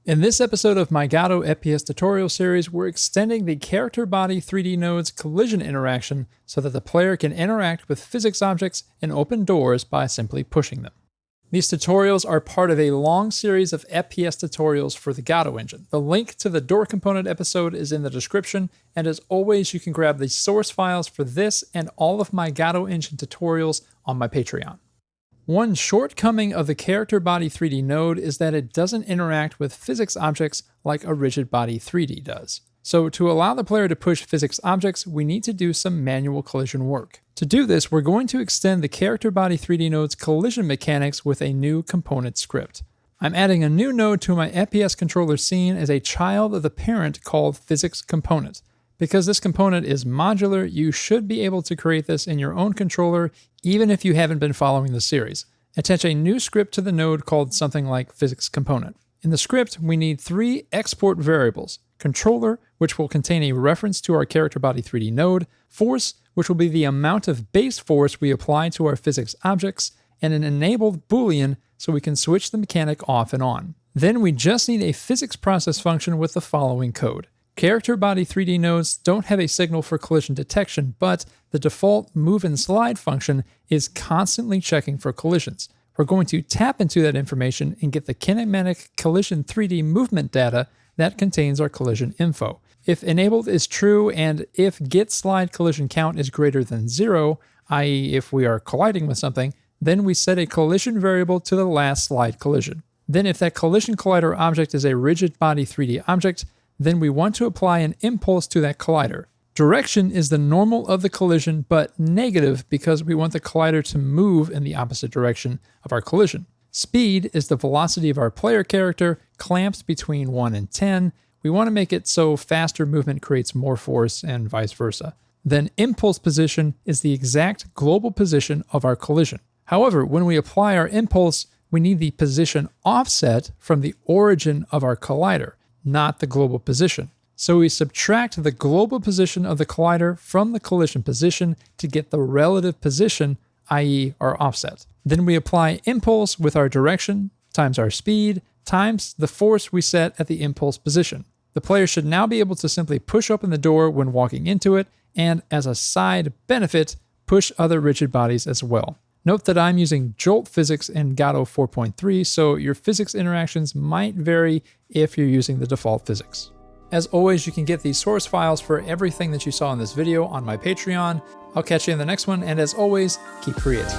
In this episode of my Godot FPS tutorial series, we're extending the character body 3D node's collision interaction so that the player can interact with physics objects and open doors by simply pushing them. These tutorials are part of a long series of FPS tutorials for the Godot engine. The link to the door component episode is in the description, and as always, you can grab the source files for this and all of my Godot engine tutorials on my Patreon. One shortcoming of the character body 3D node is that it doesn't interact with physics objects like a rigid body 3D does. So to allow the player to push physics objects, we need to do some manual collision work. To do this, we're going to extend the character body 3D node's collision mechanics with a new component script. I'm adding a new node to my FPS controller scene as a child of the parent called PhysicsComponent. Because this component is modular, you should be able to create this in your own controller even if you haven't been following the series. Attach a new script to the node called something like PhysicsComponent. In the script, we need 3 export variables: controller, which will contain a reference to our character body 3D node, force, which will be the amount of base force we apply to our physics objects, and an enabled boolean so we can switch the mechanic off and on. Then we just need a physics process function with the following code. Character body 3D nodes don't have a signal for collision detection, but the default move and slide function is constantly checking for collisions. We're going to tap into that information and get the kinematic collision 3D movement data that contains our collision info. If enabled is true, and if get slide collision count is greater than 0, i.e. if we are colliding with something, then we set a collision variable to the last slide collision. Then if that collision collider object is a rigid body 3D object, then we want to apply an impulse to that collider. Direction is the normal of the collision, but negative because we want the collider to move in the opposite direction of our collision. Speed is the velocity of our player character, clamped between 1 and 10. We want to make it so faster movement creates more force and vice versa. Then impulse position is the exact global position of our collision. However, when we apply our impulse, we need the position offset from the origin of our collider, not the global position. So we subtract the global position of the collider from the collision position to get the relative position, i.e. our offset. Then we apply impulse with our direction times our speed times the force we set at the impulse position. The player should now be able to simply push open the door when walking into it, and as a side benefit, push other rigid bodies as well. Note that I'm using Jolt physics in Godot 4.3, so your physics interactions might vary if you're using the default physics. As always, you can get these source files for everything that you saw in this video on my Patreon. I'll catch you in the next one, and as always, keep creating.